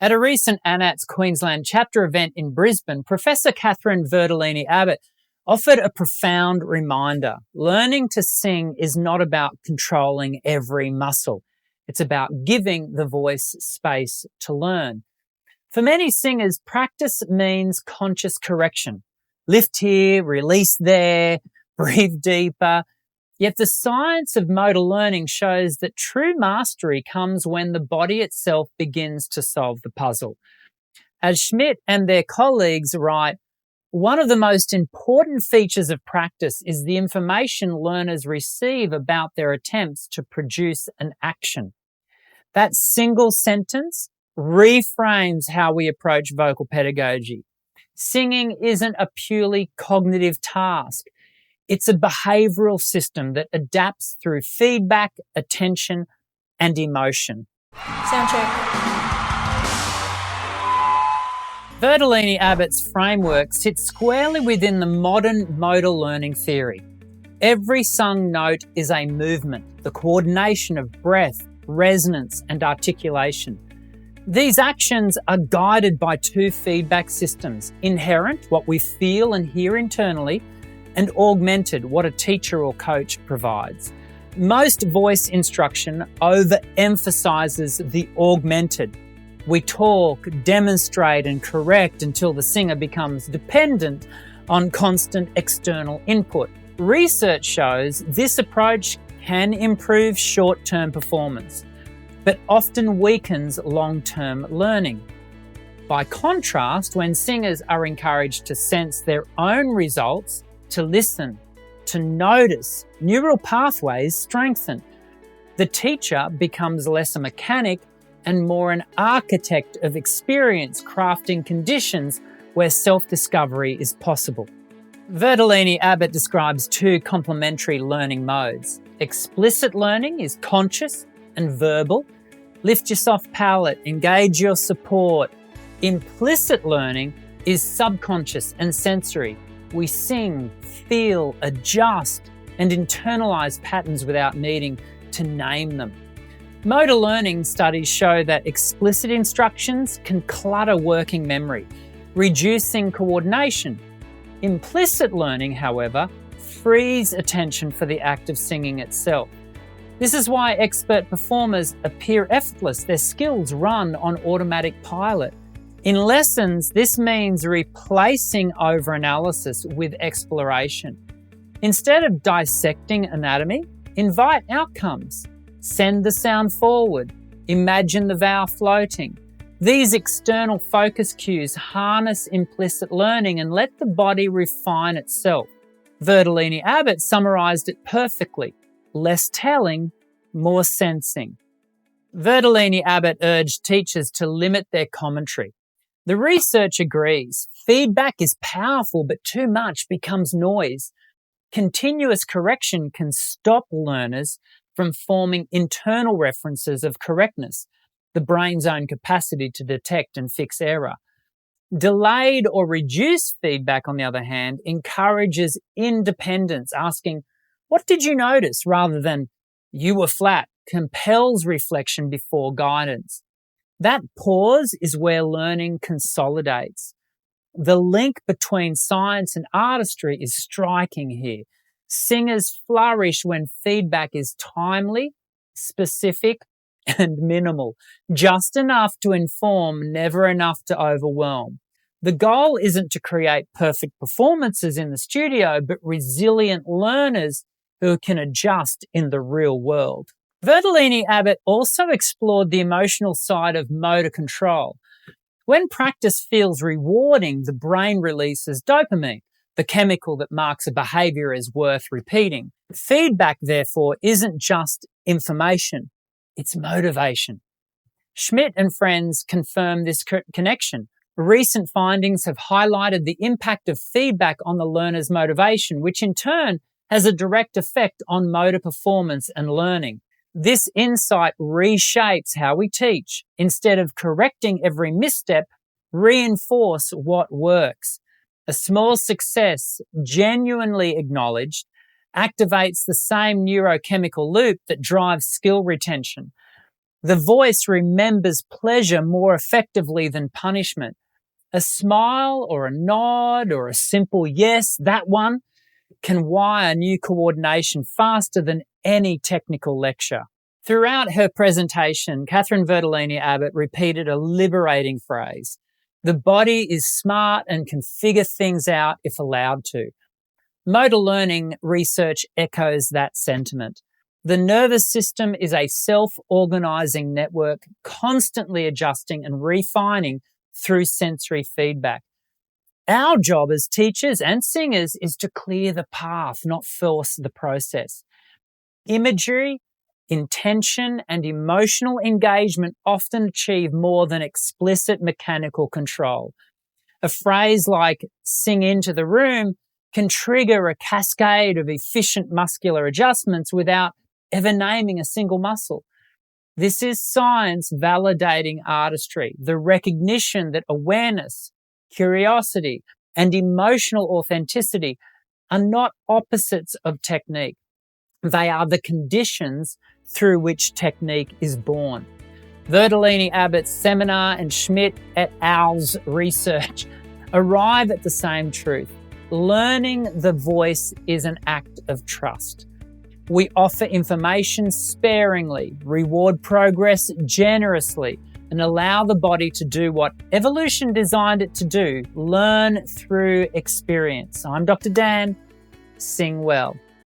At a recent ANATS Queensland chapter event in Brisbane, Professor Katherine Verdolini Abbott offered a profound reminder. Learning to sing is not about controlling every muscle. It's about giving the voice space to learn. For many singers, practice means conscious correction. Lift here, release there, breathe deeper. Yet the science of motor learning shows that true mastery comes when the body itself begins to solve the puzzle. As Schmidt and their colleagues write, one of the most important features of practice is the information learners receive about their attempts to produce an action. That single sentence reframes how we approach vocal pedagogy. Singing isn't a purely cognitive task. It's a behavioural system that adapts through feedback, attention, and emotion. Sound check. Verdolini Abbott's framework sits squarely within the modern motor learning theory. Every sung note is a movement, the coordination of breath, resonance, and articulation. These actions are guided by two feedback systems: inherent, what we feel and hear internally, and augmented, what a teacher or coach provides. Most voice instruction overemphasizes the augmented. We talk, demonstrate, and correct until the singer becomes dependent on constant external input. Research shows this approach can improve short-term performance, but often weakens long-term learning. By contrast, when singers are encouraged to sense their own results, to listen, to notice, neural pathways strengthen. The teacher becomes less a mechanic and more an architect of experience, crafting conditions where self-discovery is possible. Verdolini Abbott describes two complementary learning modes. Explicit learning is conscious and verbal. Lift your soft palate, engage your support. Implicit learning is subconscious and sensory. We sing, feel, adjust, and internalize patterns without needing to name them. Motor learning studies show that explicit instructions can clutter working memory, reducing coordination. Implicit learning, however, frees attention for the act of singing itself. This is why expert performers appear effortless. Their skills run on automatic pilot. In lessons, this means replacing over-analysis with exploration. Instead of dissecting anatomy, invite outcomes. Send the sound forward. Imagine the vowel floating. These external focus cues harness implicit learning and let the body refine itself. Verdolini Abbott summarized it perfectly. Less telling, more sensing. Verdolini Abbott urged teachers to limit their commentary. The research agrees. Feedback is powerful, but too much becomes noise. Continuous correction can stop learners from forming internal references of correctness, the brain's own capacity to detect and fix error. Delayed or reduced feedback, on the other hand, encourages independence, asking, "What did you notice?" rather than, "You were flat," compels reflection before guidance. That pause is where learning consolidates. The link between science and artistry is striking here. Singers flourish when feedback is timely, specific, and minimal. Just enough to inform, never enough to overwhelm. The goal isn't to create perfect performances in the studio, but resilient learners who can adjust in the real world. Verdolini Abbott also explored the emotional side of motor control. When practice feels rewarding, the brain releases dopamine, the chemical that marks a behaviour as worth repeating. Feedback, therefore, isn't just information, it's motivation. Schmidt and friends confirm this connection. Recent findings have highlighted the impact of feedback on the learner's motivation, which in turn has a direct effect on motor performance and learning. This insight reshapes how we teach. Instead of correcting every misstep, reinforce what works. A small success, genuinely acknowledged, activates the same neurochemical loop that drives skill retention. The voice remembers pleasure more effectively than punishment. A smile or a nod or a simple yes, that one, can wire new coordination faster than any technical lecture. Throughout her presentation, Katherine Verdolini Abbott repeated a liberating phrase. The body is smart and can figure things out if allowed to. Modal learning research echoes that sentiment. The nervous system is a self-organizing network, constantly adjusting and refining through sensory feedback. Our job as teachers and singers is to clear the path, not force the process. Imagery, intention, and emotional engagement often achieve more than explicit mechanical control. A phrase like "sing into the room" can trigger a cascade of efficient muscular adjustments without ever naming a single muscle. This is science validating artistry, the recognition that awareness, curiosity, and emotional authenticity are not opposites of technique. They are the conditions through which technique is born. Verdolini Abbott's seminar and Schmidt et al.'s research arrive at the same truth. Learning the voice is an act of trust. We offer information sparingly, reward progress generously, and allow the body to do what evolution designed it to do, learn through experience. I'm Dr. Dan. Sing well.